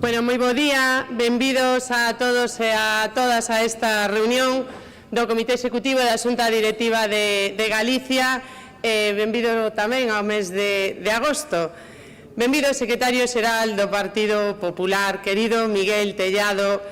Bueno, moi bo día, benvidos a todos e a todas a esta reunión do Comité Executivo da Xunta Directiva de Galicia e benvido tamén ao mes de agosto. Benvido, secretario xeral do Partido Popular, querido Miguel Tellado.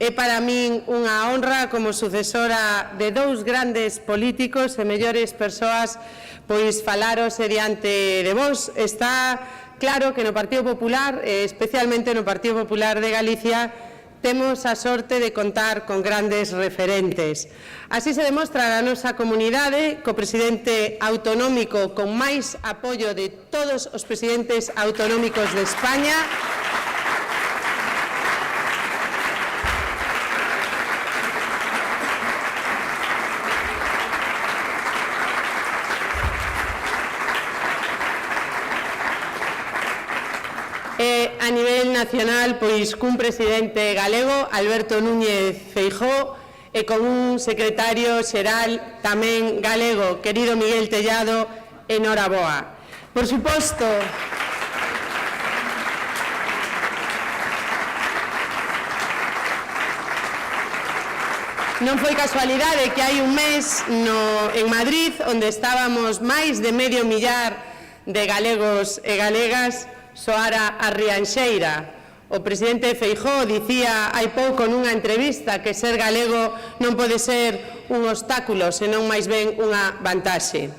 É para min unha honra como sucesora de dous grandes políticos e mellores persoas pois falaros diante de vos. Está claro que no Partido Popular, especialmente no Partido Popular de Galicia, temos a sorte de contar con grandes referentes. Así se demostra na nosa comunidade co presidente autonómico con máis apoio de todos os presidentes autonómicos de España, a nivel nacional, pois cun presidente galego, Alberto Núñez Feijóo, e con un secretario xeral tamén galego, querido Miguel Tellado, enhoraboa. Por suposto, non foi casualidade que hai un mes en Madrid, onde estábamos máis de medio millar de galegos e galegas, soara a rianxeira. O presidente Feijóo dicía hai pouco nunha entrevista que ser galego non pode ser un obstáculo, senón máis ben unha vantaxe.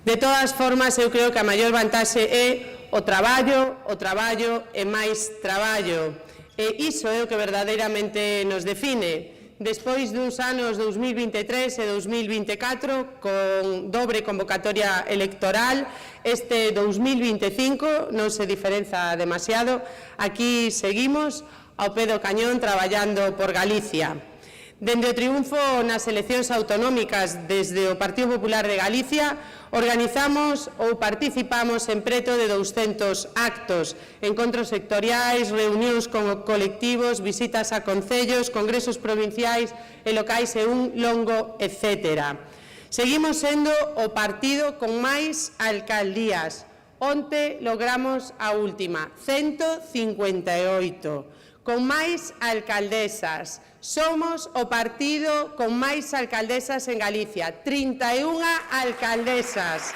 De todas formas, eu creo que a maior vantaxe é o traballo e máis traballo. E iso é o que verdadeiramente nos define. Despois duns anos 2023 e 2024, con dobre convocatoria electoral, este 2025 non se diferenza demasiado. Aquí seguimos ao pé do cañón traballando por Galicia. Dende o triunfo nas eleccións autonómicas desde o Partido Popular de Galicia, organizamos ou participamos en preto de 200 actos, encontros sectoriais, reunións con colectivos, visitas a concellos, congresos provinciais e locais e un longo etcétera. Seguimos sendo o partido con máis alcaldías. Onte logramos a última, 158. Con máis alcaldesas. Somos o partido con máis alcaldesas en Galicia, 31 alcaldesas.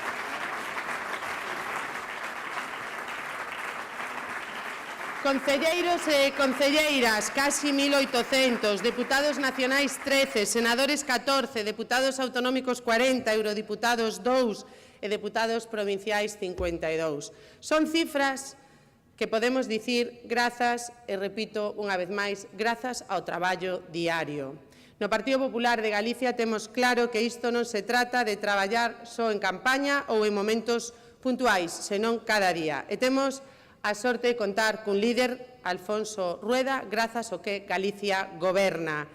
Concelleiros e concelleiras, casi 1.800, deputados nacionais 13, senadores 14, deputados autonómicos 40, eurodiputados 2 e deputados provinciais 52. Son cifras que podemos dicir grazas, e repito unha vez máis, grazas ao traballo diario. No Partido Popular de Galicia temos claro que isto non se trata de traballar só en campaña ou en momentos puntuais, senón cada día. E temos a sorte de contar cun líder, Alfonso Rueda, grazas ao que Galicia goberna.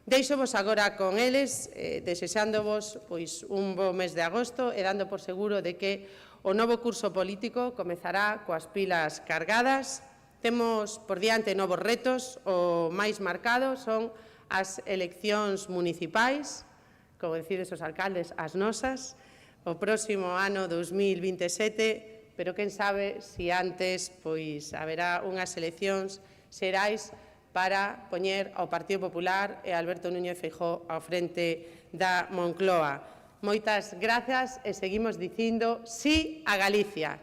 Deixovos agora con eles, desexándovos un bo mes de agosto e dando por seguro de que o novo curso político comezará coas pilas cargadas. Temos por diante novos retos. O máis marcado son as eleccións municipais, como decides os alcaldes, as nosas, o próximo ano 2027, pero quen sabe se antes haberá unhas eleccións xerais para poñer ao Partido Popular e a Alberto Núñez Feijóo ao frente da Moncloa. Moitas grazas e seguimos dicindo sí a Galicia.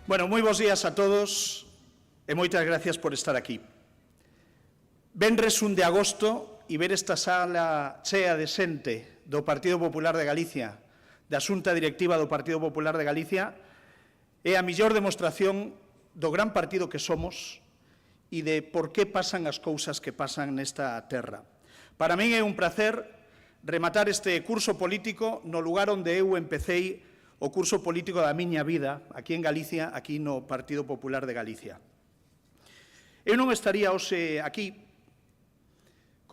Bueno, moi bons días a todos e moitas gracias por estar aquí. Venres 1 de agosto e ver esta sala chea de xente do Partido Popular de Galicia, da Xunta Directiva do Partido Popular de Galicia, é a mellor demostración do gran partido que somos e de por que pasan as cousas que pasan nesta terra. Para min é un placer rematar este curso político no lugar onde eu empecei o curso político da miña vida, aquí en Galicia, aquí no Partido Popular de Galicia. Eu non estaría hoxe aquí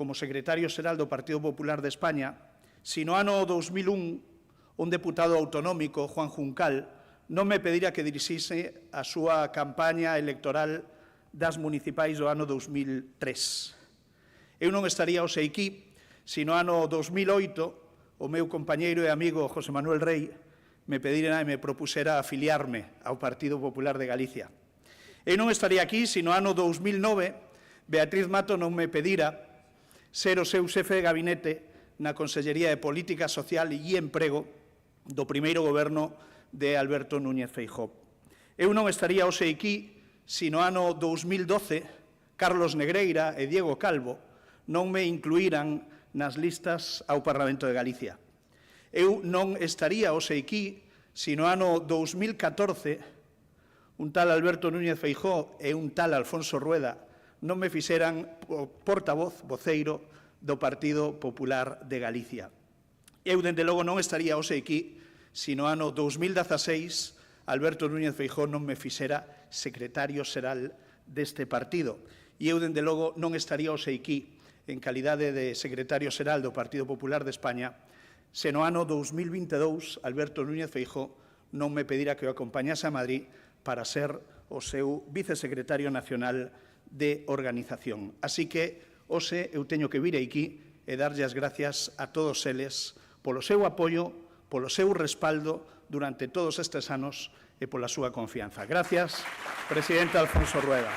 como secretario xeral do Partido Popular de España, si no ano 2001 un deputado autonómico, Juan Juncal, non me pedira que dirixise a súa campaña electoral das municipais do ano 2003. Eu non estaría hoxe aquí se no ano 2008 o meu compañeiro e amigo José Manuel Rey me pedira e me propusera afiliarme ao Partido Popular de Galicia. Eu non estaría aquí se no ano 2009 Beatriz Mato non me pedira ser o seu xefe de gabinete na Consellería de Política Social e Emprego do primeiro goberno de Alberto Núñez Feijóo. Eu non estaría hoxe aquí se no ano 2012 Carlos Negreira e Diego Calvo non me incluíran nas listas ao Parlamento de Galicia. Eu non estaría hoxe aquí se no ano 2014 un tal Alberto Núñez Feijóo e un tal Alfonso Rueda non me fixeran portavoz, voceiro do Partido Popular de Galicia. Eu, dende logo, non estaría hoxe aquí se no ano 2016 Alberto Núñez Feijóo non me fixera secretario xeral deste partido. E eu, dende logo, non estaría hoxe aquí en calidade de secretario xeral do Partido Popular de España se no ano 2022 Alberto Núñez Feijóo non me pedira que o acompañase a Madrid para ser o seu vicesecretario nacional de organización. Así que, hoxe, eu teño que vir aquí e darlle as gracias a todos eles polo seu apoio, polo seu respaldo durante todos estes anos e pola súa confianza. Gracias, presidente Alfonso Rueda.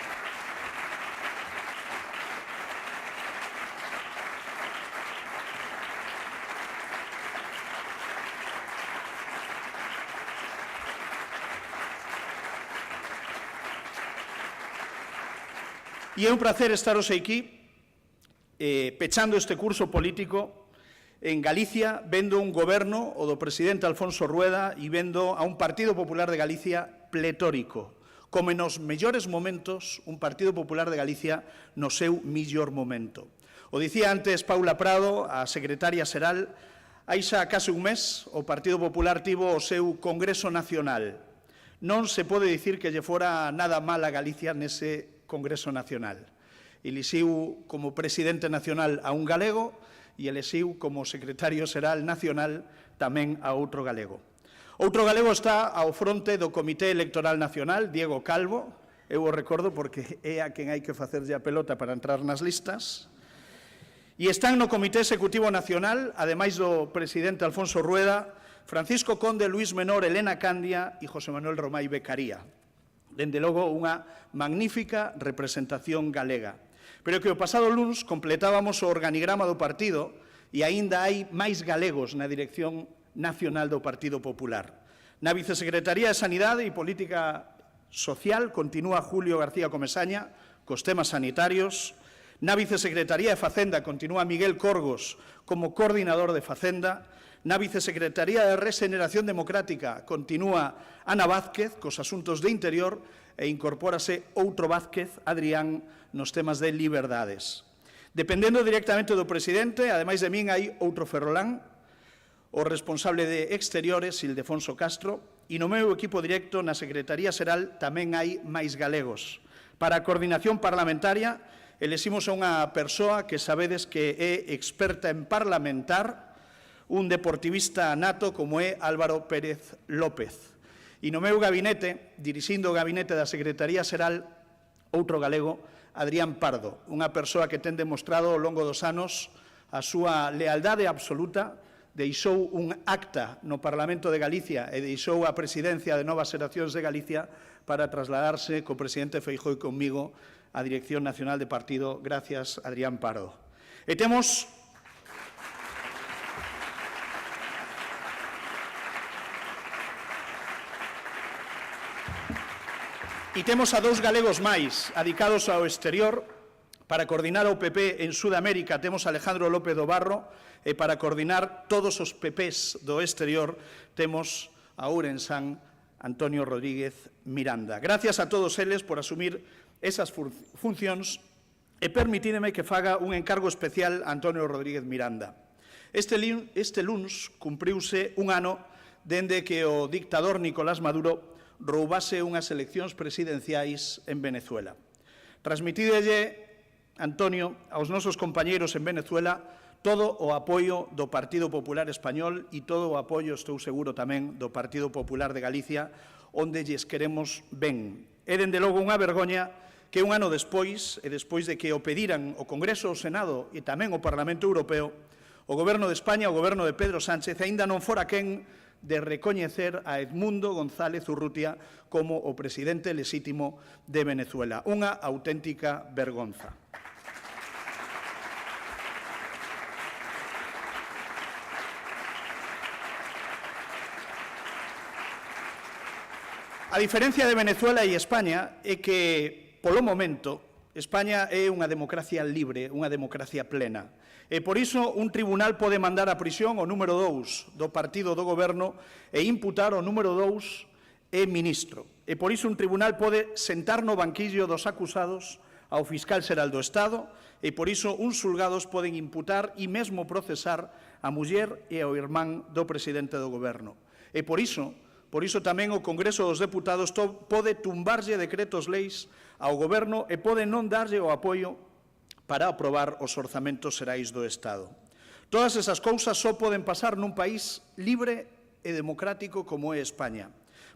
E é un placer estar hoxe aquí, pechando este curso político en Galicia, vendo un goberno, o do presidente Alfonso Rueda, e vendo a un Partido Popular de Galicia pletórico, como nos mellores momentos, un Partido Popular de Galicia no seu millor momento. O dicía antes Paula Prado, a secretaria xeral, hai xa case un mes o Partido Popular tivo o seu Congreso Nacional. Non se pode dicir que lle fora nada mal a Galicia nese Congreso Nacional. Elixiu como presidente nacional a un galego e elixiu como secretario xeral nacional tamén a outro galego. Outro galego está ao fronte do Comité Electoral Nacional, Diego Calvo, eu o recordo porque é a quen hai que facerlle a pelota para entrar nas listas, e están no Comité Executivo Nacional, ademais do presidente Alfonso Rueda, Francisco Conde, Luís Menor, Elena Candia e José Manuel Romai Beccaría. Dende logo, unha magnífica representación galega. Pero que o pasado luns completábamos o organigrama do partido e aínda hai máis galegos na dirección nacional do Partido Popular. Na Vicesecretaría de Sanidade e Política Social continúa Julio García Comesaña cos temas sanitarios. Na Vicesecretaría de Facenda continúa Miguel Corgos como coordinador de Facenda. Na Vicesecretaría de Regeneración Democrática continúa Ana Vázquez cos asuntos de Interior e incorpórase outro Vázquez, Adrián, nos temas de liberdades. Dependendo directamente do presidente, ademais de min, hai outro Ferrolán, o responsable de Exteriores, Ildefonso Castro, e no meu equipo directo na Secretaría Xeral tamén hai máis galegos. Para a coordinación parlamentaria, eleximos a unha persoa que sabedes que é experta en parlamentar, un deportivista nato como é Álvaro Pérez López. E no meu gabinete, dirixindo o gabinete da Secretaría Xeral, outro galego, Adrián Pardo, unha persoa que ten demostrado ao longo dos anos a súa lealdade absoluta, deixou un acta no Parlamento de Galicia e deixou a presidencia de Novas Xeracións de Galicia para trasladarse co presidente Feijóo e comigo á Dirección Nacional de Partido. Gracias, Adrián Pardo. E temos a dous galegos máis, adicados ao exterior. Para coordinar o PP en Sudamérica temos Alejandro López do Barro e para coordinar todos os PPs do exterior temos a Ourensán Antonio Rodríguez Miranda. Gracias a todos eles por asumir esas funcións e permitídeme que faga un encargo especial a Antonio Rodríguez Miranda. Este luns cumpriuse un ano dende que o dictador Nicolás Maduro roubase unhas eleccións presidenciais en Venezuela. Transmitídelle, Antonio, aos nosos compañeiros en Venezuela todo o apoio do Partido Popular Español e todo o apoio, estou seguro tamén, do Partido Popular de Galicia, onde lles queremos ben. É, dende logo, unha vergoña que un ano despois, e despois de que o pediran o Congreso, o Senado e tamén o Parlamento Europeo, o Goberno de España, o Goberno de Pedro Sánchez, aínda non fora quen de recoñecer a Edmundo González Urrutia como o presidente lexítimo de Venezuela. Unha auténtica vergonza. A diferencia de Venezuela e España é que, polo momento, España é unha democracia libre, unha democracia plena. E por iso un tribunal pode mandar a prisión o número 2 do partido do goberno e imputar o número 2 e ministro. E por iso un tribunal pode sentar no banquillo dos acusados ao fiscal xeral do Estado e por iso uns xulgados poden imputar e mesmo procesar a muller e ao irmán do presidente do goberno. E por iso tamén o Congreso dos Deputados pode tumbarlle decretos leis ao Goberno e pode non darlle o apoio para aprobar os orzamentos xerais do Estado. Todas esas cousas só poden pasar nun país libre e democrático como é España.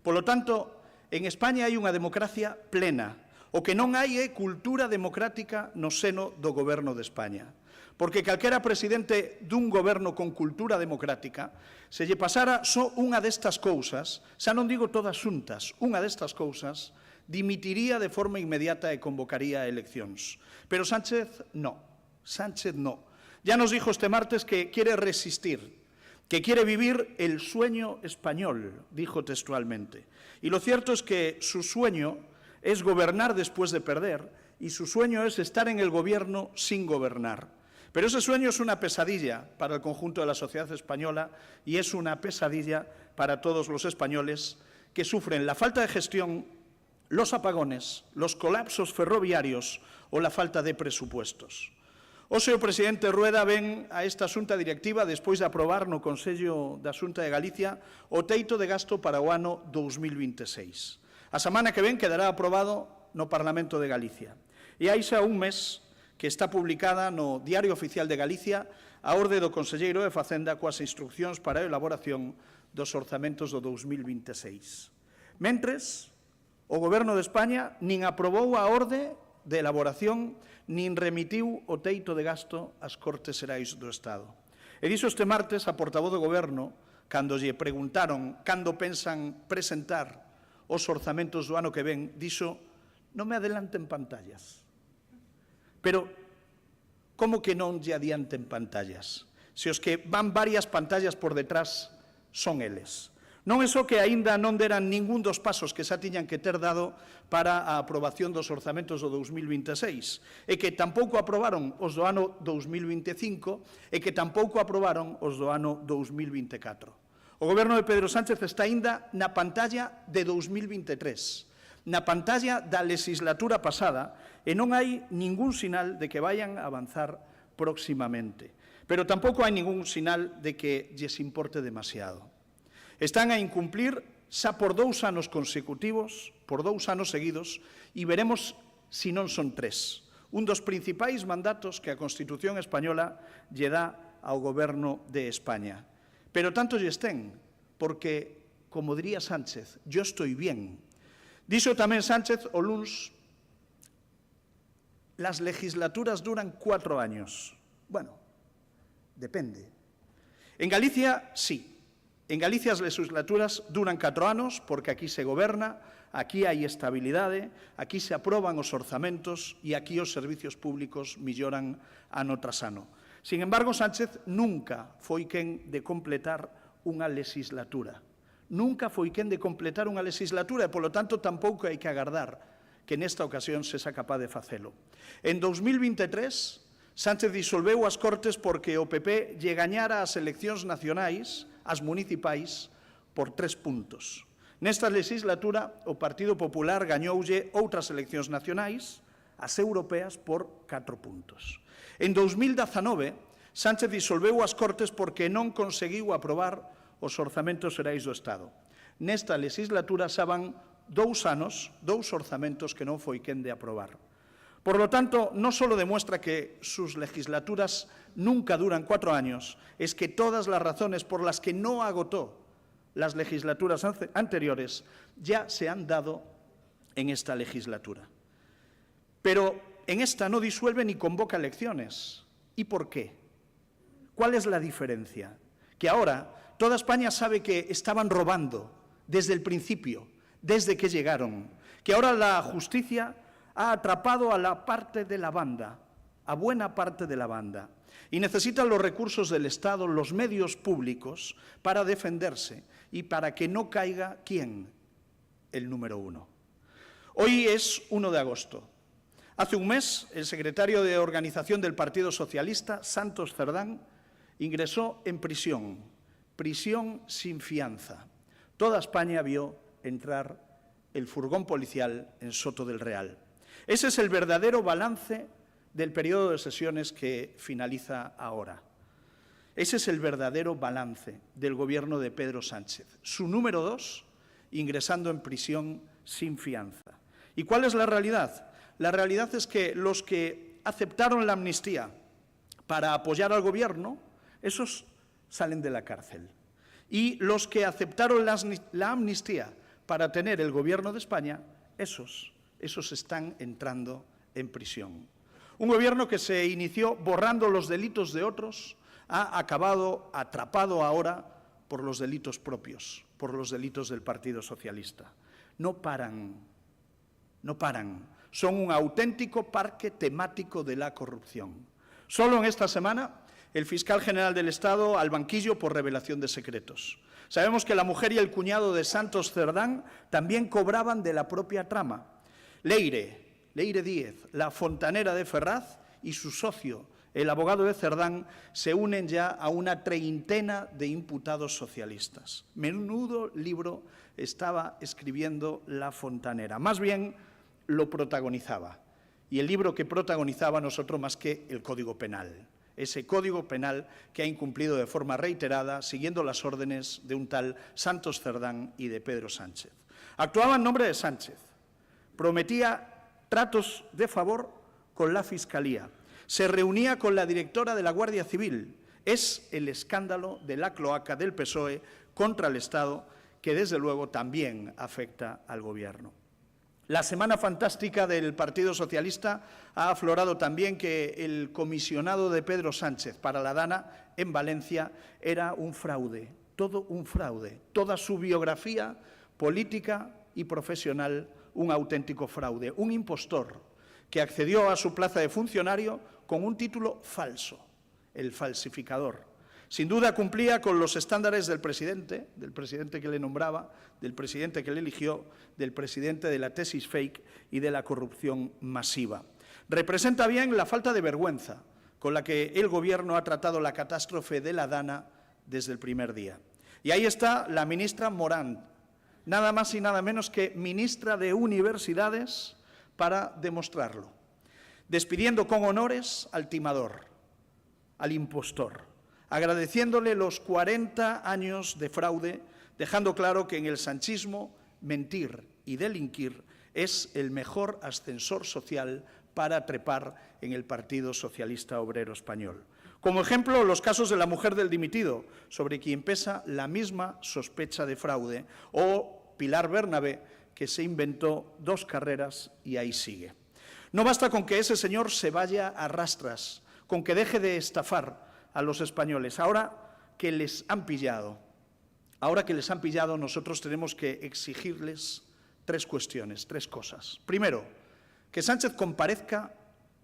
Polo tanto, en España hai unha democracia plena. O que non hai é cultura democrática no seno do Goberno de España. Porque calquera presidente dun goberno con cultura democrática, se lle pasara só unha destas cousas, xa non digo todas xuntas, unha destas cousas, dimitiría de forma inmediata e convocaría eleccións. Pero Sánchez no. Ya nos dijo este martes que quiere resistir, que quiere vivir el sueño español, dijo textualmente. Y lo cierto es que su sueño es gobernar después de perder y su sueño es estar en el gobierno sin gobernar. Pero ese sueño es una pesadilla para el conjunto de la sociedad española y es una pesadilla para todos los españoles que sufren la falta de gestión, los apagones, los colapsos ferroviarios o la falta de presupuestos. Hoxe o presidente Rueda ven a esta xunta directiva despois de aprobar no Consello da Xunta de Galicia o teito de gasto para o ano 2026. A semana que ven quedará aprobado no Parlamento de Galicia. E hai xa un mes que está publicada no Diario Oficial de Galicia a orde do Conselleiro de Facenda coas instruccións para a elaboración dos orzamentos do 2026. Mentres, o Goberno de España nin aprobou a orde de elaboración nin remitiu o teito de gasto ás Cortes Xerais do Estado. E dixo este martes a portavoz do Goberno, cando lle preguntaron cando pensan presentar os orzamentos do ano que ven, dixo: non me adelanten pantallas. Pero, como que non lle adianten pantallas? Se os que van varias pantallas por detrás son eles. Non é só que aínda non deran ningún dos pasos que xa tiñan que ter dado para a aprobación dos orzamentos do 2026, e que tampouco aprobaron os do ano 2025 e que tampouco aprobaron os do ano 2024. O Goberno de Pedro Sánchez está aínda na pantalla de 2023, na pantalla da legislatura pasada, e non hai ningún sinal de que vayan a avanzar próximamente. Pero tampouco hai ningún sinal de que lles importe demasiado. Están a incumplir xa por 2 anos consecutivos, por 2 anos seguidos, e veremos se non son 3. Un dos principais mandatos que a Constitución española lle dá ao Goberno de España. Pero tanto lle estén, porque, como diría Sánchez, yo estoy bien. Dixo tamén Sánchez o luns: las legislaturas duran 4 años. Bueno, depende. En Galicia, sí. En Galicia as legislaturas duran 4 anos porque aquí se goberna, aquí hai estabilidade, aquí se aproban os orzamentos e aquí os servicios públicos melloran ano tras ano. Sin embargo, Sánchez nunca foi quen de completar unha legislatura. Nunca foi quen de completar unha legislatura e, polo tanto, tampouco hai que agardar que nesta ocasión se xa capaz de facelo. En 2023, Sánchez disolveu as Cortes porque o PP lle gañara as eleccións nacionais, as municipais, por 3 puntos. Nesta legislatura, o Partido Popular gañoulle outras eleccións nacionais, as europeas, por 4 puntos. En 2019, Sánchez disolveu as Cortes porque non conseguiu aprobar os orzamentos xerais do Estado. Nesta legislatura xa van 2 anos, 2 orzamentos que non foi quen de aprobar. Por lo tanto, non só demuestra que sus legislaturas nunca duran 4 años, es que todas las razones por las que no agotó las legislaturas anteriores ya se han dado en esta legislatura. Pero en esta no disuelve ni convoca elecciones. ¿Y por qué? ¿Cuál es la diferencia? Que ahora toda España sabe que estaban robando desde el principio, desde que llegaron, que ahora la justicia ha atrapado a la parte de la banda, a buena parte de la banda, y necesitan los recursos del Estado, los medios públicos, para defenderse y para que no caiga, ¿quién? El número 1. Hoy es 1 de agosto. Hace un mes, el secretario de Organización del Partido Socialista, Santos Cerdán, ingresó en prisión sin fianza. Toda España vio entrar el furgón policial en Soto del Real. Ese es el verdadero balance del periodo de sesiones que finaliza ahora. Ese es el verdadero balance del gobierno de Pedro Sánchez. Su número 2, ingresando en prisión sin fianza. ¿Y cuál es la realidad? La realidad es que los que aceptaron la amnistía para apoyar al gobierno, esos salen de la cárcel. Y los que aceptaron la amnistía para tener el gobierno de España, esos están entrando en prisión. Un gobierno que se inició borrando los delitos de otros, ha acabado atrapado ahora por los delitos propios, por los delitos del Partido Socialista. No paran. Son un auténtico parque temático de la corrupción. Solo en esta semana, el fiscal general del Estado al banquillo por revelación de secretos. Sabemos que la mujer y el cuñado de Santos Cerdán también cobraban de la propia trama. Leire Díez, la fontanera de Ferraz, y su socio, el abogado de Cerdán, se unen ya a una treintena de imputados socialistas. Menudo libro estaba escribiendo la fontanera. Más bien, lo protagonizaba. Y el libro que protagonizaba no es otro más que el Código Penal. Ese Código Penal que ha incumplido de forma reiterada, siguiendo las órdenes de un tal Santos Cerdán y de Pedro Sánchez. Actuaba en nombre de Sánchez. Prometía tratos de favor con la Fiscalía. Se reunía con la directora de la Guardia Civil. Es el escándalo de la cloaca del PSOE contra el Estado que, desde luego, también afecta al Gobierno. La semana fantástica del Partido Socialista ha aflorado también que el comisionado de Pedro Sánchez para la Dana en Valencia era un fraude, todo un fraude, toda su biografía política y profesional un auténtico fraude, un impostor que accedió a su plaza de funcionario con un título falso, el falsificador. Sin duda cumplía con los estándares del presidente que le nombraba, del presidente que le eligió, del presidente de la tesis fake y de la corrupción masiva. Representa bien la falta de vergüenza con la que el Gobierno ha tratado la catástrofe de la Dana desde el primer día. Y ahí está la ministra Morant, nada más y nada menos que ministra de Universidades, para demostrarlo, despidiendo con honores al timador, al impostor, agradeciéndole los 40 años de fraude, dejando claro que en el sanchismo mentir y delinquir es el mejor ascensor social para trepar en el Partido Socialista Obrero Español. Como ejemplo, los casos de la mujer del dimitido, sobre quien pesa la misma sospecha de fraude, o Pilar Bernabé, que se inventó 2 carreras y ahí sigue. No basta con que ese señor se vaya a rastras, con que deje de estafar a los españoles. Ahora que les han pillado, nosotros tenemos que exigirles 3 cuestiones, 3 cosas. Primero, que Sánchez comparezca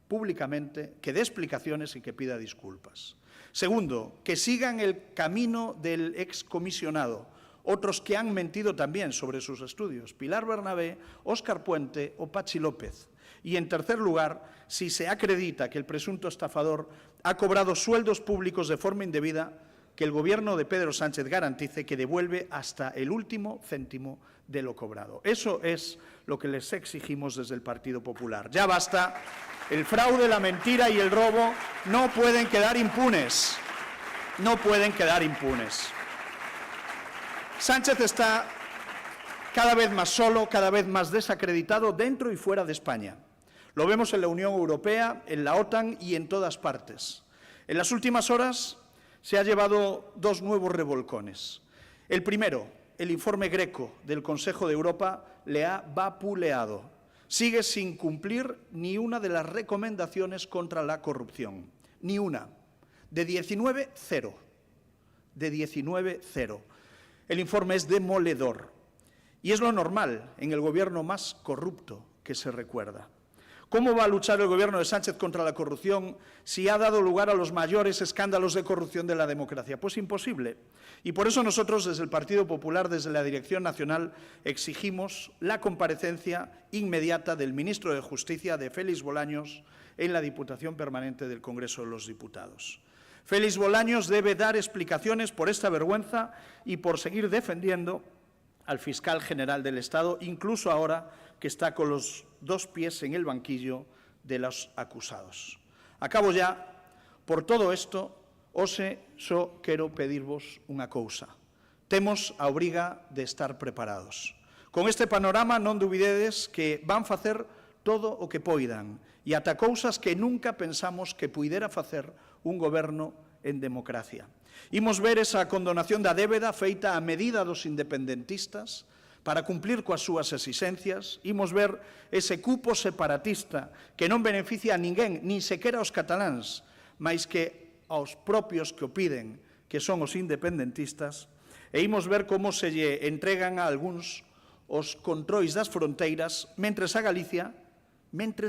públicamente, que dé explicaciones y que pida disculpas. Segundo, que sigan el camino del excomisionado, otros que han mentido también sobre sus estudios, Pilar Bernabé, Óscar Puente o Pachi López. Y, en tercer lugar, si se acredita que el presunto estafador ha cobrado sueldos públicos de forma indebida, que el Gobierno de Pedro Sánchez garantice que devuelve hasta el último céntimo de lo cobrado. Eso es lo que les exigimos desde el Partido Popular. Ya basta. El fraude, la mentira y el robo no pueden quedar impunes. No pueden quedar impunes. Sánchez está cada vez más solo, cada vez más desacreditado dentro y fuera de España. Lo vemos en la Unión Europea, en la OTAN y en todas partes. En las últimas horas se ha llevado dos nuevos revolcones. El primero, el informe Greco del Consejo de Europa, le ha vapuleado. Sigue sin cumplir ni una de las recomendaciones contra la corrupción. Ni una. De 19, 0. De 19, 0. El informe es demoledor. Y es lo normal en el gobierno más corrupto que se recuerda. ¿Cómo va a luchar el gobierno de Sánchez contra la corrupción si ha dado lugar a los mayores escándalos de corrupción de la democracia? Pues imposible. Y por eso nosotros, desde el Partido Popular, desde la Dirección Nacional, exigimos la comparecencia inmediata del ministro de Justicia, de Félix Bolaños, en la Diputación Permanente del Congreso de los Diputados. Félix Bolaños debe dar explicaciones por esta vergüenza y por seguir defendiendo al fiscal general del Estado, incluso ahora que está con los dos pies en el banquillo de los acusados. Acabo ya. Por todo isto, hoxe só quero pedirvos unha cousa. Temos a obriga de estar preparados. Con este panorama non dubidedes que van facer todo o que poidan e ata cousas que nunca pensamos que puidera facer un goberno en democracia. Imos ver esa condonación da débeda feita a medida dos independentistas para cumplir coas súas exixencias. Imos ver ese cupo separatista que non beneficia a ninguén, nin sequera aos cataláns, mais que aos propios que o piden, que son os independentistas, e imos ver como se lle entregan a algúns os controis das fronteiras, mentres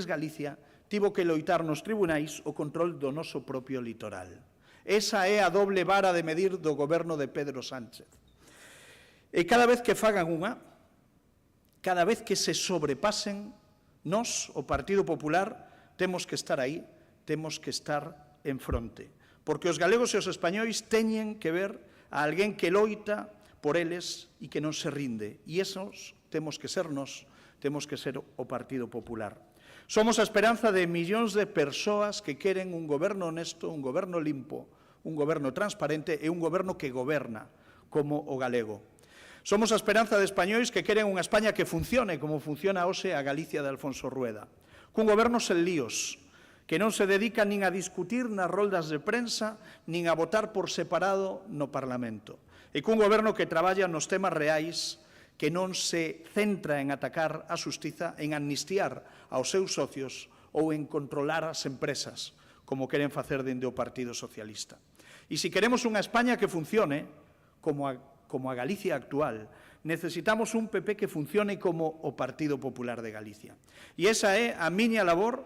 Galicia tivo que loitar nos tribunais o control do noso propio litoral. Esa é a doble vara de medir do goberno de Pedro Sánchez. E cada vez que fagan unha, cada vez que se sobrepasen, nós, o Partido Popular, temos que estar aí, temos que estar en fronte. Porque os galegos e os españois teñen que ver a alguén que loita por eles e que non se rinde. E esos temos que ser nós, temos que ser o Partido Popular. Somos a esperanza de millóns de persoas que queren un goberno honesto, un goberno limpo, un goberno transparente e un goberno que goberna como o galego. Somos a esperanza de españois que queren unha España que funcione como funciona hoxe a Galicia de Alfonso Rueda. Cun goberno sen líos, que non se dedica nin a discutir nas roldas de prensa, nin a votar por separado no Parlamento. E cun goberno que traballa nos temas reais, que non se centra en atacar a xustiza, en amnistiar aos seus socios ou en controlar as empresas, como queren facer dende o Partido Socialista. E se queremos unha España que funcione, como a Galicia actual, necesitamos un PP que funcione como o Partido Popular de Galicia. E esa é a miña labor,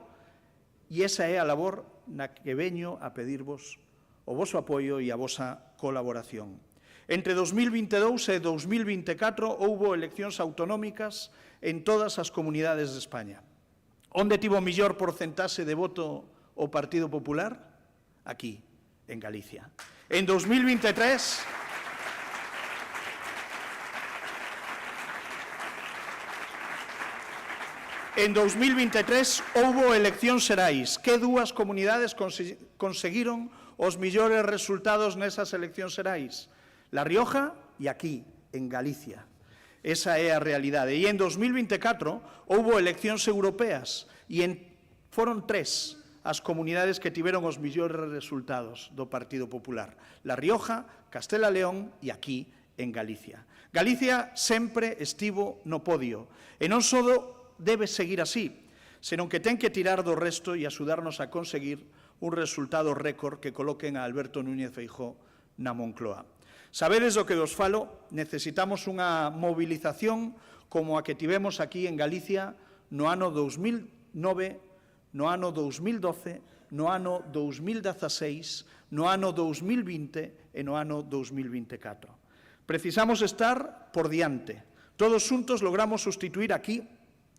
e esa é a labor na que veño a pedirvos o voso apoio e a vosa colaboración. Entre 2022 e 2024 houbo eleccións autonómicas en todas as comunidades de España. Onde tivo mellor porcentaxe de voto o Partido Popular? Aquí, en Galicia. En 2023... En 2023 houbo eleccións xerais. Que dúas comunidades conseguiron os mellores resultados nesas eleccións xerais? La Rioja e aquí, en Galicia. Esa é a realidade. E en 2024 houbo eleccións europeas e foron tres as comunidades que tiveron os mellores resultados do Partido Popular. La Rioja, Castela e León e aquí, en Galicia. Galicia sempre estivo no podio. E non só debe seguir así, senón que ten que tirar do resto e axudarnos a conseguir un resultado récord que coloquen a Alberto Núñez Feijóo na Moncloa. Sabedes do que vos falo, necesitamos unha movilización como a que tivemos aquí en Galicia no ano 2009, no ano 2012, no ano 2016, no ano 2020 e no ano 2024. Precisamos estar por diante. Todos xuntos logramos sustituir aquí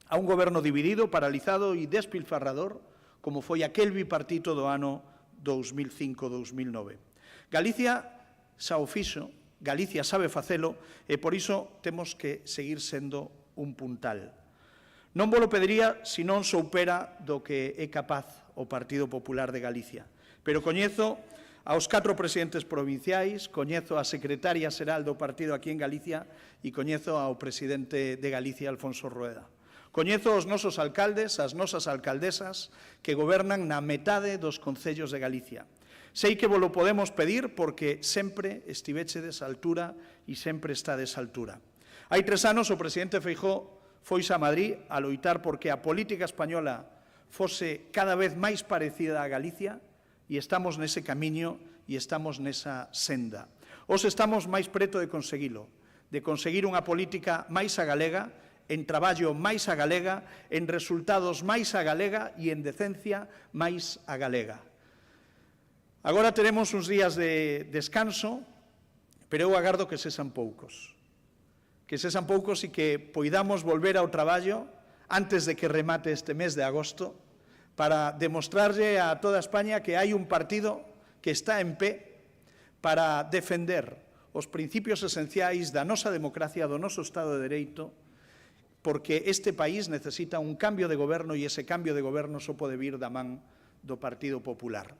a un goberno dividido, paralizado e despilfarrador, como foi aquel bipartito do ano 2005-2009. Galicia xa o fixo, Galicia sabe facelo, e por iso temos que seguir sendo un puntal. Non vos lo pediría se non soupera do que é capaz o Partido Popular de Galicia, pero coñezo aos 4 presidentes provinciais, coñezo a secretaria xeral do partido aquí en Galicia e coñezo ao presidente de Galicia, Alfonso Rueda. Coñezo os nosos alcaldes, as nosas alcaldesas, que gobernan na metade dos concellos de Galicia. Sei que vos lo podemos pedir porque sempre estivechedes a altura e sempre estades a altura. Hai 3 anos o presidente Feijóo foise a Madrid a loitar porque a política española fose cada vez máis parecida a Galicia e estamos nese camiño e estamos nesa senda. Hoxe estamos máis preto de conseguilo, de conseguir unha política máis a galega, en traballo máis a galega, en resultados máis a galega e en decencia máis a galega. Agora teremos uns días de descanso, pero eu agardo que sesan poucos. Que sesan poucos e que poidamos volver ao traballo antes de que remate este mes de agosto para demostrarlle a toda España que hai un partido que está en pé para defender os principios esenciais da nosa democracia, do noso Estado de Dereito, porque este país necesita un cambio de goberno e ese cambio de goberno só pode vir da man do Partido Popular.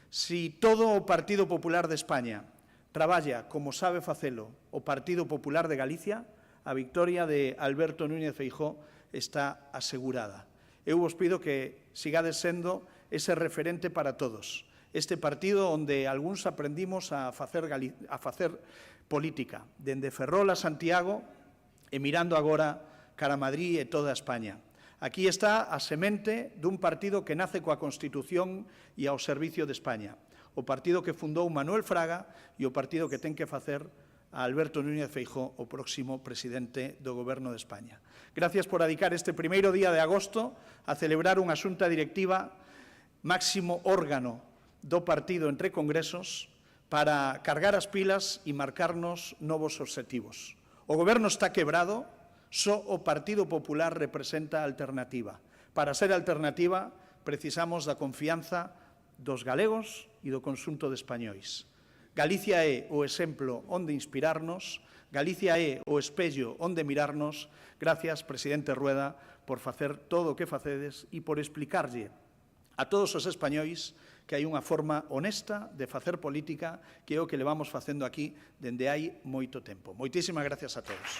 Si todo o Partido Popular de España traballa como sabe facelo o Partido Popular de Galicia, a victoria de Alberto Núñez Feijóo está asegurada. Eu vos pido que sigades sendo ese referente para todos. Este partido onde algúns aprendimos a facer política, dende Ferrol a Santiago e mirando agora cara a Madrid e toda España. Aquí está a semente dun partido que nace coa Constitución e ao servicio de España. O partido que fundou Manuel Fraga e o partido que ten que facer a Alberto Núñez Feijóo, o próximo presidente do Goberno de España. Gracias por dedicar este primeiro día de agosto a celebrar unha xunta directiva, máximo órgano do partido entre congresos, para cargar as pilas e marcarnos novos obxectivos. O Goberno está quebrado, só o Partido Popular representa a alternativa. Para ser alternativa, precisamos da confianza dos galegos e do conxunto de españois. Galicia é o exemplo onde inspirarnos, Galicia é o espello onde mirarnos. Gracias, presidente Rueda, por facer todo o que facedes e por explicarlle a todos os españois que hai unha forma honesta de facer política que é o que levamos facendo aquí dende hai moito tempo. Moitísimas gracias a todos.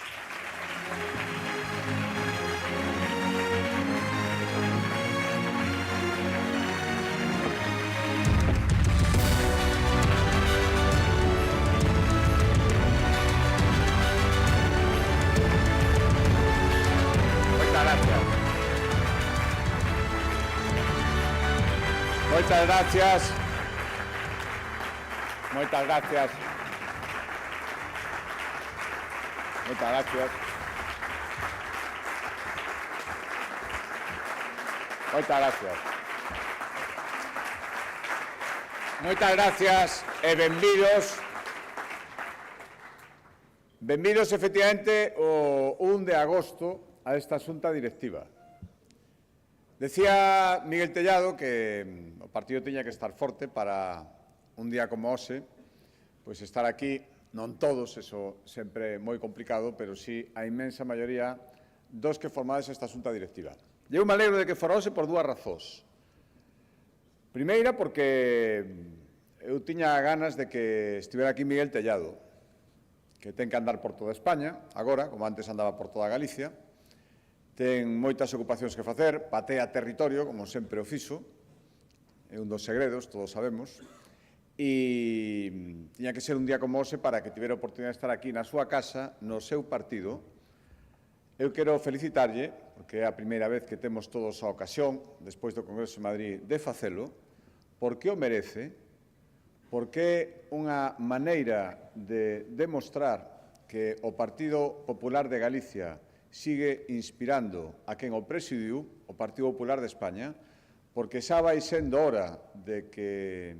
Moitas gracias. Moitas gracias. Moitas gracias. Moitas gracias. Moitas gracias e benvidos. Benvidos, efectivamente, o 1 de agosto a esta xunta directiva. Decía Miguel Tellado que o partido tiña que estar forte para un día como hoxe, pois estar aquí, non todos, eso sempre é moi complicado, pero sí a inmensa maioría dos que formades esta xunta directiva. E eu me alegro de que fora hoxe por 2 razóns. Primeira, porque eu tiña ganas de que estivera aquí Miguel Tellado, que ten que andar por toda España, agora, como antes andaba por toda Galicia, ten moitas ocupacións que facer, patea territorio, como sempre o fixo, é un dos segredos, todos sabemos, e tiña que ser un día como hoxe para que tivera a oportunidade de estar aquí na súa casa, no seu partido. Eu quero felicitarlle, porque é a primeira vez que temos todos a ocasión, despois do Congreso de Madrid, de facelo, porque o merece, porque é unha maneira de demostrar que o Partido Popular de Galicia sigue inspirando a quen o presidiu, o Partido Popular de España, porque xa vai sendo hora de que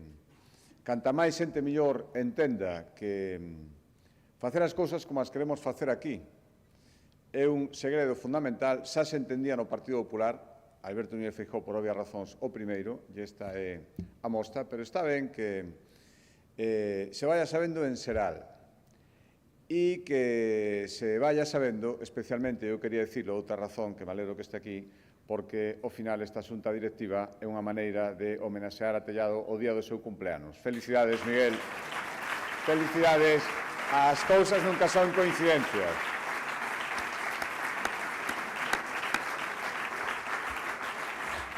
canta máis xente mellor entenda que facer as cousas como as queremos facer aquí é un segredo fundamental. Xa se entendía no Partido Popular, Alberto Núñez Feijóo, por obvias razóns, o primeiro, e esta é a mostra, pero está ben que se vaya sabendo en xeral, e que se vaya sabendo, especialmente, eu quería dicirlo, outra razón que me alegro que este aquí, porque, ao final, esta xunta directiva é unha maneira de homenaxear a Tellado o día do seu cumpleanos. Felicidades, Miguel. Felicidades. As cousas nunca son coincidencias.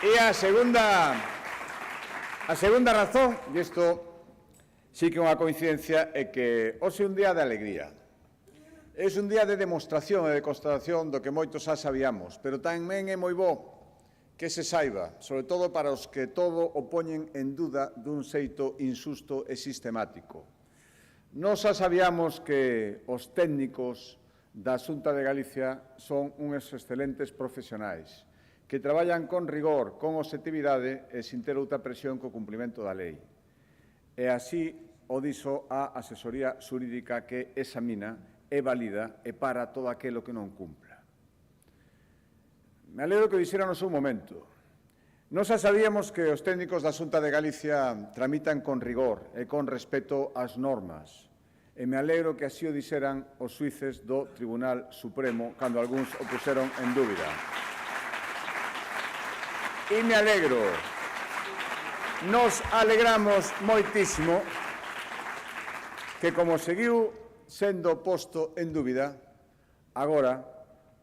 E a segunda razón, e isto Sí que unha coincidencia é que hoxe é un día de alegría. É un día de demostración e de constatación do que moitos xa sabíamos, pero tamén é moi bo que se saiba, sobre todo para os que todo o poñen en duda dun xeito insusto e sistemático. Nós xa sabíamos que os técnicos da Xunta de Galicia son uns excelentes profesionais, que traballan con rigor, con objetividade e sin ter outra presión co cumprimento da lei. E así o dixo a asesoría xurídica que examina e valida e para todo aquilo que non cumpla. Me alegro que o dixera no seu momento. Nós xa sabíamos que os técnicos da Xunta de Galicia tramitan con rigor e con respeto ás normas. E me alegro que así o dixeran os xuíces do Tribunal Supremo cando algúns o puseron en dúbida. E me alegro. Nos alegramos moitísimo que, como seguiu sendo posto en dúbida, agora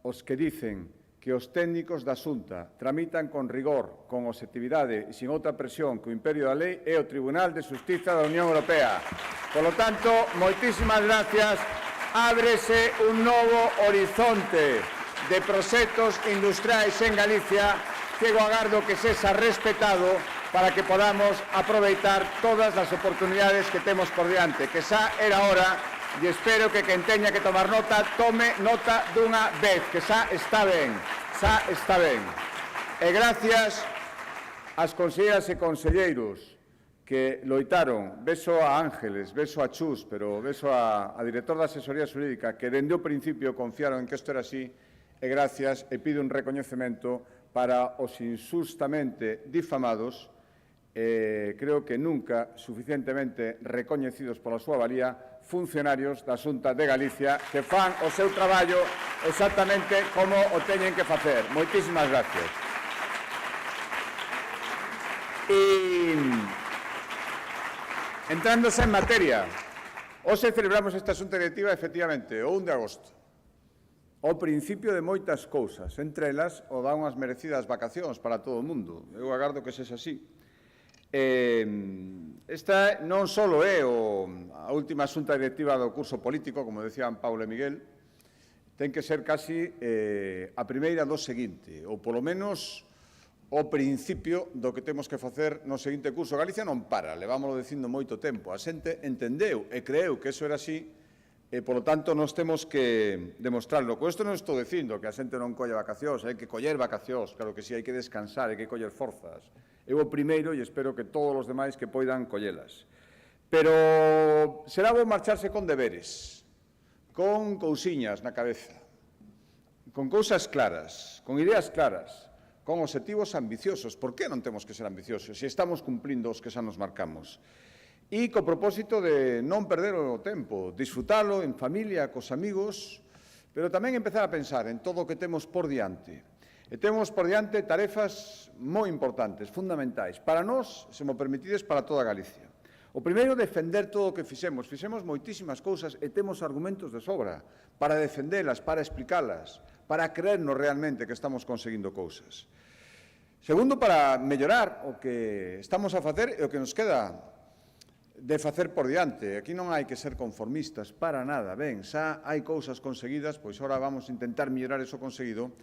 os que dicen que os técnicos da Xunta tramitan con rigor, con objetividade e sin outra presión que o imperio da lei é o Tribunal de Xustiza da Unión Europea. Por lo tanto, moitísimas gracias. Ábrese un novo horizonte de proxectos industriais en Galicia que eu agardo que sexa respetado para que podamos aproveitar todas as oportunidades que temos por diante, que xa era hora, e espero que quen teña que tomar nota, tome nota dunha vez, que xa está ben, xa está ben. E gracias ás conselleiras e conselleiros que loitaron, beso a Ángeles, beso a Chus, pero beso a director da asesoría xurídica, que dende o principio confiaron en que isto era así, e gracias, e pido un recoñecemento para os injustamente difamados, creo que nunca suficientemente recoñecidos pola súa valía, funcionarios da Xunta de Galicia que fan o seu traballo exactamente como o teñen que facer. Moitísimas gracias. E, entrándose en materia, hoxe celebramos esta Xunta Directiva, efectivamente, o 1 de agosto. O principio de moitas cousas, entre elas o da unhas merecidas vacacións para todo o mundo. Eu agardo que sexa así. Esta non só é a última xunta directiva do curso político, como decían Paulo e Miguel, ten que ser casi a primeira do seguinte, ou polo menos o principio do que temos que facer no seguinte curso. Galicia non para, levámoslo dicindo moito tempo, a xente entendeu e creeu que eso era así, e, polo tanto, nós temos que demostrarlo. Con isto non estou dicindo que a xente non colle vacacións, hai que coller vacacións, claro que sí, hai que descansar, hai que coller forzas. Eu o primeiro e espero que todos os demais que poidan collelas. Pero será bo marcharse con deberes, con cousiñas na cabeza, con cousas claras, con ideas claras, con obxectivos ambiciosos. Por que non temos que ser ambiciosos se estamos cumplindo os que xa nos marcamos? E co propósito de non perder o tempo, disfrutalo en familia, cos amigos, pero tamén empezar a pensar en todo o que temos por diante. E temos por diante tarefas moi importantes, fundamentais, para nós, se mo permitides, para toda Galicia. O primeiro, defender todo o que fixemos. Fixemos moitísimas cousas e temos argumentos de sobra para defendelas, para explicalas, para creernos realmente que estamos conseguindo cousas. Segundo, para mellorar o que estamos a facer e o que nos queda de facer por diante. Aquí non hai que ser conformistas, para nada. Ben, xa hai cousas conseguidas, pois agora vamos a intentar mellorar eso conseguido.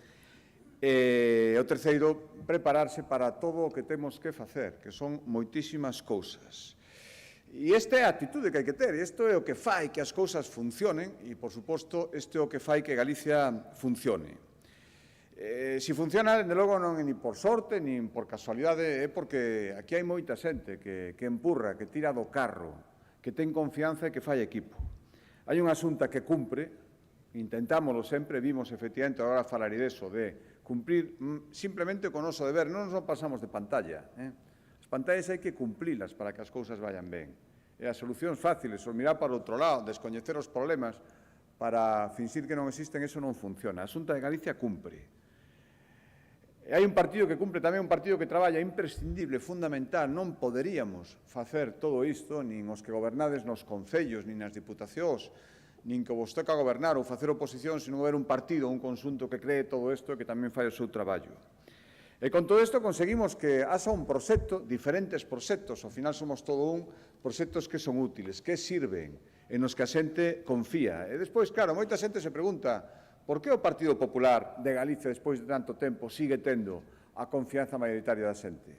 E o terceiro, prepararse para todo o que temos que facer, que son moitísimas cousas. E esta é a atitude que hai que ter, isto é o que fai que as cousas funcionen e, por suposto, isto é o que fai que Galicia funcione. Se funciona, de logo, non é ni por sorte, nin por casualidade, é porque aquí hai moita xente que empurra, que tira do carro, que ten confianza e que fai equipo. Hai unha xunta que cumpre, intentámoslo sempre, vimos, efectivamente, agora falarei deso, de cumprir simplemente con o noso deber, non nos pasamos de pantalla. As pantallas hai que cumplilas para que as cousas vayan ben. E as solucións fáciles, ou mirar para o outro lado, descoñecer os problemas para fingir que non existen, eso non funciona. A Xunta de Galicia cumpre. E hai un partido que cumpre tamén, un partido que traballa imprescindible, fundamental. Non poderíamos facer todo isto, nin os que gobernades nos concellos, nin nas diputacións, nin que vos toca gobernar ou facer oposición, se non houber un partido, un conxunto que cree todo isto e que tamén fai o seu traballo. E con todo isto conseguimos que haxa un proxecto, diferentes proxectos, ao final somos todo un, proxectos que son útiles, que sirven, en os que a xente confía. E despois, claro, moita xente se pregunta por que o Partido Popular de Galicia, despois de tanto tempo, sigue tendo a confianza maioritaria da xente.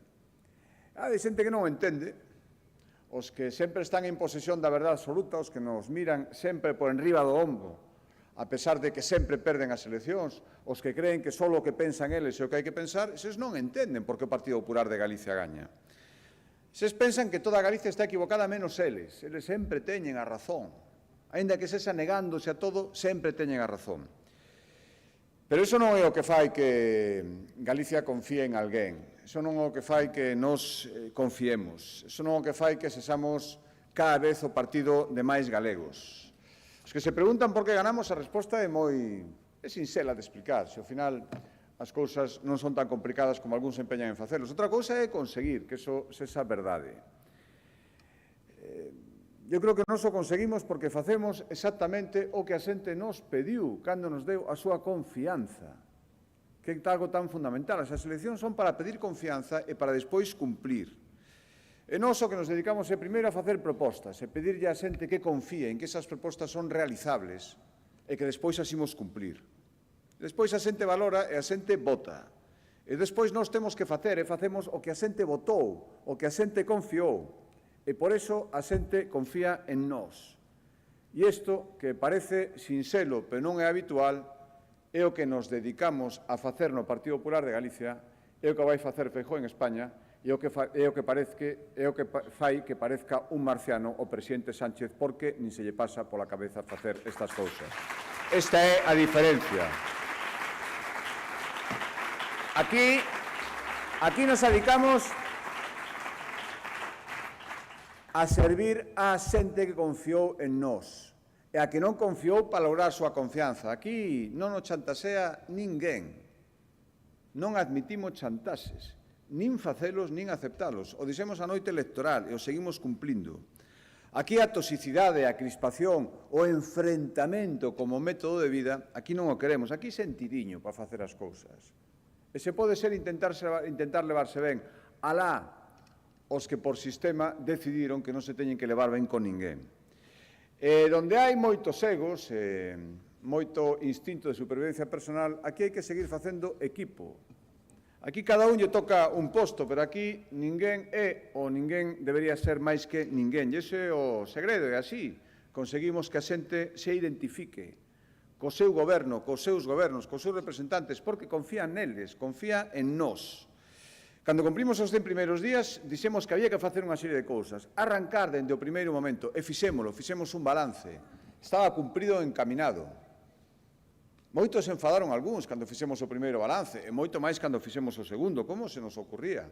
Hai xente que non o entende, os que sempre están en posesión da verdade absoluta, os que nos miran sempre por enriba do ombro, a pesar de que sempre perden as eleccións, os que creen que só o que pensan eles é o que hai que pensar, eses non entenden por que o Partido Popular de Galicia gaña. Eses pensan que toda Galicia está equivocada menos eles sempre teñen a razón. Aínda que sexa negándose a todo, sempre teñen a razón. Pero iso non é o que fai que Galicia confíe en alguén, iso non é o que fai que nos confiemos, iso non é o que fai que sexamos cada vez o partido de máis galegos. Os que se preguntan por que ganamos, a resposta é sinxela de explicar. Se ao final as cousas non son tan complicadas como algúns se empeñan en facelos. Outra cousa é conseguir que eso sexa verdade. Eu creo que nós o conseguimos porque facemos exactamente o que a xente nos pediu cando nos deu a súa confianza, que é algo tan fundamental. As eleccións son para pedir confianza e para despois cumplir. E nós o que nos dedicamos é primeiro a facer propostas e pedirlle a xente que confíe en que esas propostas son realizables e que despois as imos cumplir. Despois a xente valora e a xente vota. E despois nós temos que facer e facemos o que a xente votou, o que a xente confiou. E por iso a xente confía en nós. E isto, que parece sinxelo, pero non é habitual, é o que nos dedicamos a facer no Partido Popular de Galicia, é o que vai facer Feijóo en España, e o que fai que parezca un marciano o presidente Sánchez, porque nin se lle pasa pola cabeza facer estas cousas. Esta é a diferencia. Aquí nos dedicamos a servir a xente que confiou en nós e a que non confiou para lograr a súa confianza. Aquí non nos chantasea ninguén. Non admitimos chantaxes, nin facelos, nin aceptalos. O dixemos a noite electoral e o seguimos cumplindo. Aquí a toxicidade, a crispación, o enfrentamento como método de vida, aquí non o queremos. Aquí sentidiño para facer as cousas. E se pode ser intentar levarse ben. Alá os que por sistema decidiron que non se teñen que levar ben con ninguén. E donde hai moitos egos, moito instinto de supervivencia personal, aquí hai que seguir facendo equipo. Aquí cada un lle toca un posto, pero aquí ninguén é ou ninguén debería ser máis que ninguén. E ese é o segredo, é así. Conseguimos que a xente se identifique co seu goberno, cos seus gobernos, cos seus representantes, porque confía neles, confía en nós. Cando cumprimos os 100 primeiros días, dixemos que había que facer unha serie de cousas. Arrancar dende o primeiro momento, e fixémolo, fixemos un balance. Estaba cumprido e encaminado. Moitos se enfadaron algúns cando fixemos o primeiro balance, e moito máis cando fixemos o segundo. Como se nos ocurría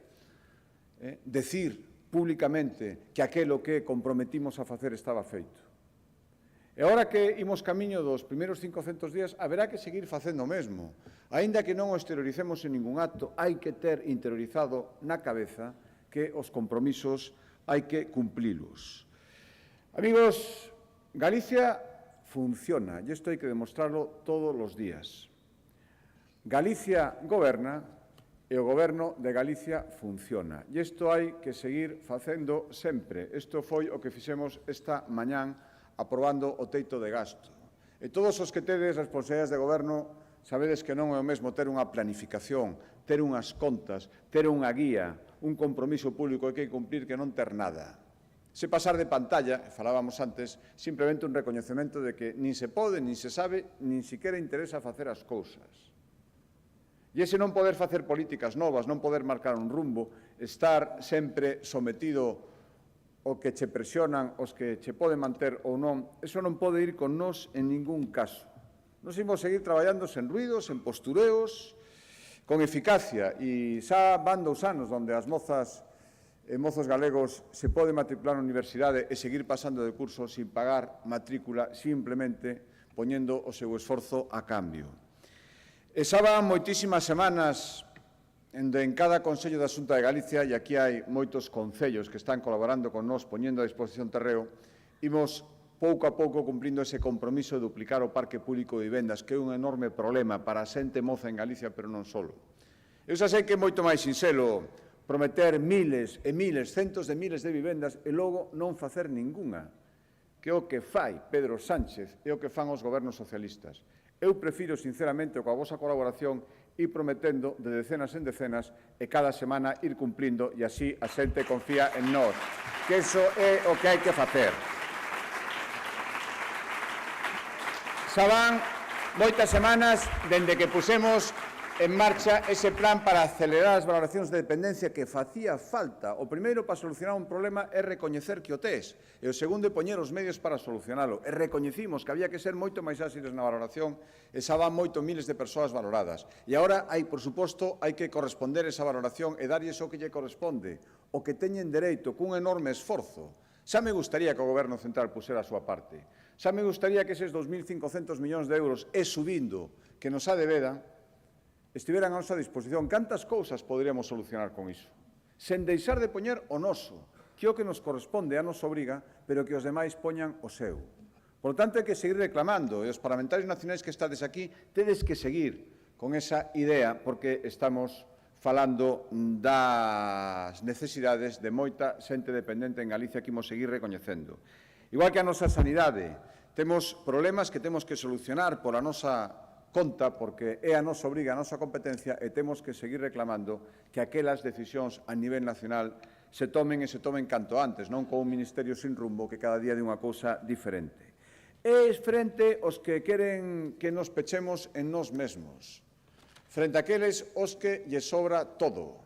decir públicamente que aquelo que comprometimos a facer estaba feito? E agora que imos camiño dos primeiros 500 días, haberá que seguir facendo o mesmo. Aínda que non o exterioricemos en ningún acto, hai que ter interiorizado na cabeza que os compromisos hai que cumplilos. Amigos, Galicia funciona, e isto hai que demostrarlo todos os días. Galicia goberna e o goberno de Galicia funciona. E isto hai que seguir facendo sempre. Isto foi o que fixemos esta mañán aprobando o teito de gasto. E todos os que tedes responsabilidades de goberno sabedes que non é o mesmo ter unha planificación, ter unhas contas, ter unha guía, un compromiso público que hai que cumplir que non ter nada. Se pasar de pantalla, falábamos antes, simplemente un recoñecemento de que nin se pode, nin se sabe, nin siquiera interesa facer as cousas. E ese non poder facer políticas novas, non poder marcar un rumbo, estar sempre sometido o que che presionan, os que che poden manter ou non, eso non pode ir con nós en ningún caso. Nos imos seguir traballando sen ruidos, sen postureos, con eficacia, e xa van 2 anos onde as mozas e mozos galegos se poden matricular na universidade e seguir pasando de curso sin pagar matrícula, simplemente poñendo o seu esforzo a cambio. E xa van moitísimas semanas en cada Consello da Xunta de Galicia, e aquí hai moitos concellos que están colaborando con nós, poñendo a disposición terreo, imos pouco a pouco cumplindo ese compromiso de duplicar o parque público de vivendas, que é un enorme problema para a xente moza en Galicia, pero non só. Eu xa sei que é moito máis sinxelo prometer miles e miles, centos de miles de vivendas e logo non facer ningunha, que é o que fai Pedro Sánchez e o que fan os gobernos socialistas. Eu prefiro, sinceramente, coa vosa colaboración, ir prometendo de decenas en decenas e cada semana ir cumplindo e así a xente confía en nós, que iso é o que hai que facer. Xa van moitas semanas dende que pusemos en marcha ese plan para acelerar as valoracións de dependencia que facía falta. O primeiro para solucionar un problema é recoñecer que o tes, e o segundo é poñer os medios para solucionalo. E recoñecimos que había que ser moito máis áxiles na valoración e xa van moito miles de persoas valoradas. E agora, por suposto, hai que corresponder esa valoración e darlle o que lle corresponde, o que teñen dereito cun enorme esforzo. Xa me gustaría que o Goberno Central pusera a súa parte. Xa me gustaría que eses 2.500 millóns de euros e subindo que nos adeveda estiveran a nosa disposición. Cantas cousas poderíamos solucionar con iso? Sen deixar de poñer o noso, que é o que nos corresponde a nos obriga, pero que os demais poñan o seu. Por tanto, hai que seguir reclamando, e os parlamentarios nacionais que estades aquí, tedes que seguir con esa idea, porque estamos falando das necesidades de moita xente dependente en Galicia que imos seguir recoñecendo. Igual que a nosa sanidade, temos problemas que temos que solucionar pola nosa conta, porque é a nosa obriga, a nosa competencia, e temos que seguir reclamando que aquelas decisións a nivel nacional se tomen canto antes, non con un ministerio sin rumbo que cada día di unha cousa diferente. É frente aos que queren que nos pechemos en nós mesmos, frente a aqueles os que lle sobra todo,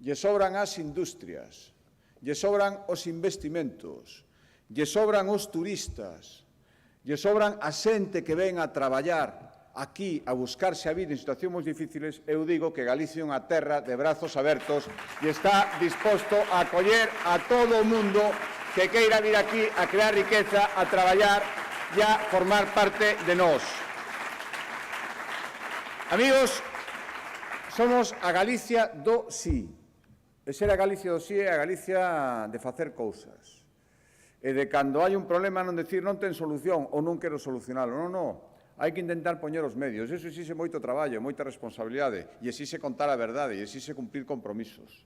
lle sobran as industrias, lle sobran os investimentos, lle sobran os turistas, lle sobran a xente que ven a traballar aquí a buscarse a vida en situacións moi difíciles. Eu digo que Galicia é unha terra de brazos abertos e está disposto a acoller a todo o mundo que queira vir aquí a crear riqueza, a traballar e a formar parte de nós. Amigos, somos a Galicia do sí. E ser a Galicia do sí é a Galicia de facer cousas. E de cando hai un problema non decir non ten solución ou non quero solucionalo. Non, non. Hai que intentar poñer os medios. Eso exixe moito traballo, moita responsabilidade, e exixe contar a verdade, e exixe cumplir compromisos.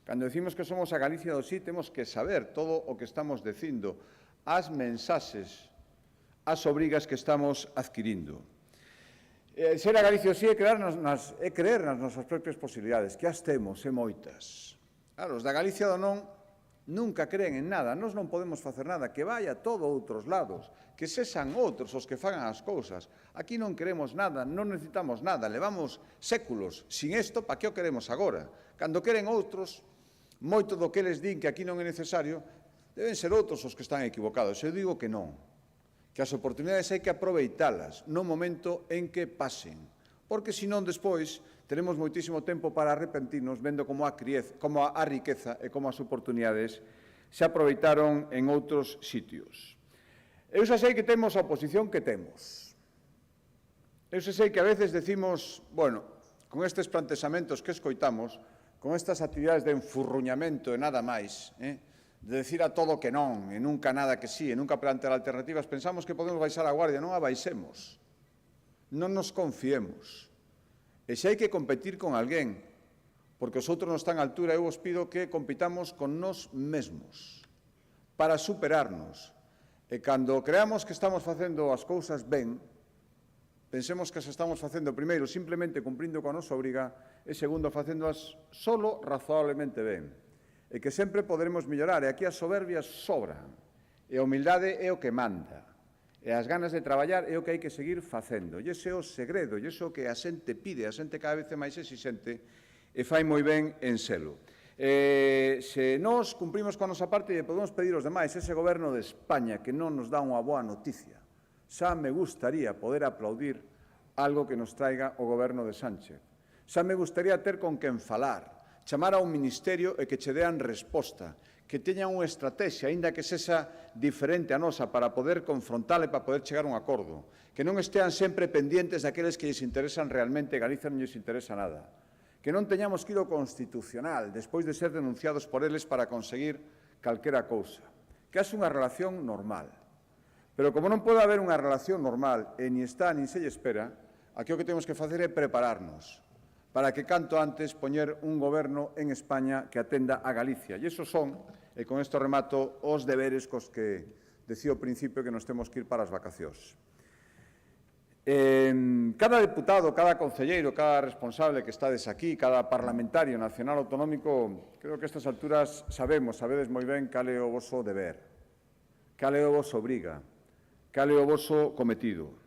Cando decimos que somos a Galicia do sí, temos que saber todo o que estamos dicindo, as mensaxes, as obrigas que estamos adquirindo. Ser a Galicia do sí é creer nas nosas propias posibilidades, que as temos, e moitas. Claro, os da Galicia do non nunca creen en nada, nós non podemos facer nada, que vaya todo a outros lados, que sexan outros os que fagan as cousas. Aquí non queremos nada, non necesitamos nada, levamos séculos sin isto, para que o queremos agora? Cando queren outros, moito do que eles din que aquí non é necesario, deben ser outros os que están equivocados. Eu digo que non, que as oportunidades hai que aproveitalas no momento en que pasen, porque senón despois teremos moitísimo tempo para arrepentirnos vendo como a riqueza e como as oportunidades se aproveitaron en outros sitios. Eu xa sei que temos a oposición que temos. Eu xa sei que a veces decimos, bueno, con estes plantexamentos que escoitamos, con estas actividades de enfurruñamento e nada máis, de decir a todo que non, e nunca nada que sí, e nunca plantear alternativas, pensamos que podemos baixar a guardia, non a baixemos, non nos confiemos. E se hai que competir con alguén, porque os outros non están á altura, eu vos pido que compitamos con nós mesmos, para superarnos. E cando creamos que estamos facendo as cousas ben, pensemos que as estamos facendo, primeiro, simplemente cumprindo coa nosa obriga, e segundo, facéndoas solo razonablemente ben. E que sempre poderemos mellorar, e aquí as soberbias sobran, e a humildade é o que manda. E as ganas de traballar é o que hai que seguir facendo. E ese é o segredo, e ese é o que a xente pide, a xente cada vez é máis exixente e fai moi ben en selo. Se nós cumprimos con a nosa parte e podemos pedir aos demais ese goberno de España que non nos dá unha boa noticia, xa me gustaría poder aplaudir algo que nos traiga o goberno de Sánchez. Xa me gustaría ter con quen falar, chamar a un ministerio e que che dean resposta, que teñan unha estrategia, aínda que sexa diferente a nosa, para poder confrontar e para poder chegar a un acordo. Que non estean sempre pendientes daqueles que lles interesan realmente, Galicia non lles interesa nada. Que non teñamos que ir ao Constitucional, despois de ser denunciados por eles para conseguir calquera cousa. Que haxe unha relación normal. Pero como non pode haber unha relación normal, e ni está, ni se lle espera, aquí o que temos que facer é prepararnos para que canto antes poñer un goberno en España que atenda a Galicia. E esos son, e con isto remato, os deberes cos que decía ao principio que nos temos que ir para as vacacións. Cada deputado, cada concelleiro, cada responsable que estades aquí, cada parlamentario nacional autonómico, creo que a estas alturas sabedes moi ben cal é o voso deber, cal é o voso obriga, cal é o voso cometido.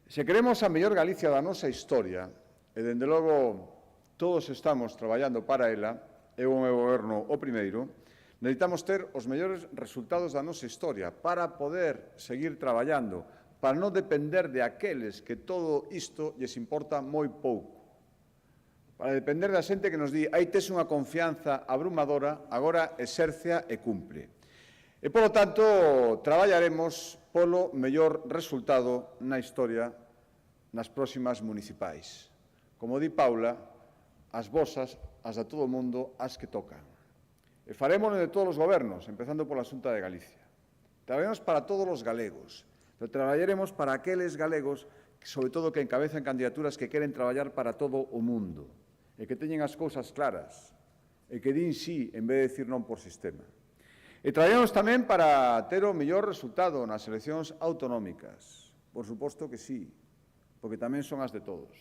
Se queremos a mellor Galicia da nosa historia, e dende logo todos estamos traballando para ela, eu o meu goberno o primeiro, necesitamos ter os mellores resultados da nosa historia para poder seguir traballando, para non depender de aqueles que todo isto lles importa moi pouco. Para depender da xente que nos di aí tes unha confianza abrumadora, agora exércea e cumple. E, polo tanto, traballaremos polo mellor resultado na historia nas próximas municipais. Como di Paula, as vosas, as de todo o mundo, as que tocan. E farémoslo de todos os gobernos, empezando pola Xunta de Galicia. Traballaremos para todos os galegos, pero traballaremos para aqueles galegos, sobre todo que encabezan candidaturas que queren traballar para todo o mundo, e que teñen as cousas claras, e que din sí en vez de decir non por sistema. E traballaremos tamén para ter o mellor resultado nas eleccións autonómicas. Por suposto que sí, porque tamén son as de todos.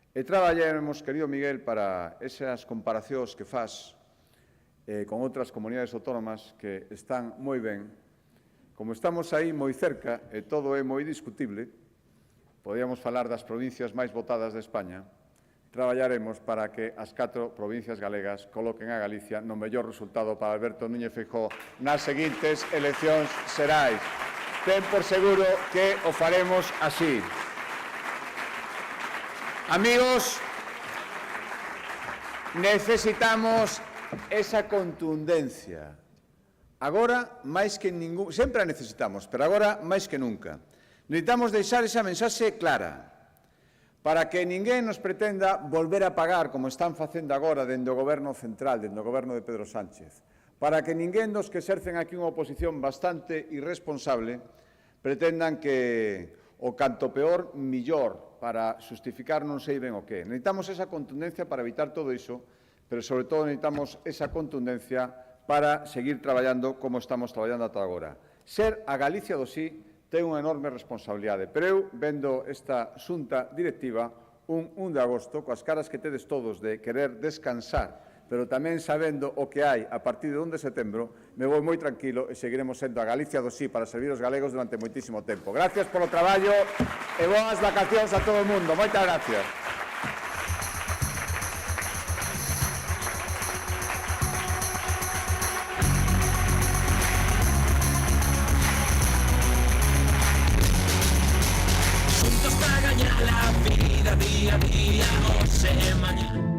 E traballaremos, querido Miguel, para esas comparacións que faz con outras comunidades autónomas que están moi ben. Como estamos aí moi cerca e todo é moi discutible, podíamos falar das provincias máis votadas de España, traballaremos para que as 4 provincias galegas coloquen a Galicia no mellor resultado para Alberto Núñez Feijóo nas seguintes eleccións xerais. Ten por seguro que o faremos así. Amigos, necesitamos esa contundencia. Agora, máis que ningún... Sempre a necesitamos, pero agora máis que nunca. Necesitamos deixar esa mensaxe clara para que ninguén nos pretenda volver a pagar como están facendo agora dende o Goberno central, dende o Goberno de Pedro Sánchez. Para que ninguén dos que exercen aquí unha oposición bastante irresponsable pretendan que o canto peor, millor, para justificar non sei ben o que. Necesitamos esa contundencia para evitar todo iso, pero sobre todo necesitamos esa contundencia para seguir traballando como estamos traballando ata agora. Ser a Galicia do sí ten unha enorme responsabilidade, pero eu, vendo esta xunta directiva, un 1 de agosto, coas caras que tedes todos de querer descansar, pero tamén sabendo o que hai a partir de 1 de setembro, me vou moi tranquilo e seguiremos sendo a Galicia do sí para servir os galegos durante moitísimo tempo. Gracias polo traballo e boas vacacións a todo o mundo. Moitas gracias. Juntos para ganar la vida día a día o semana.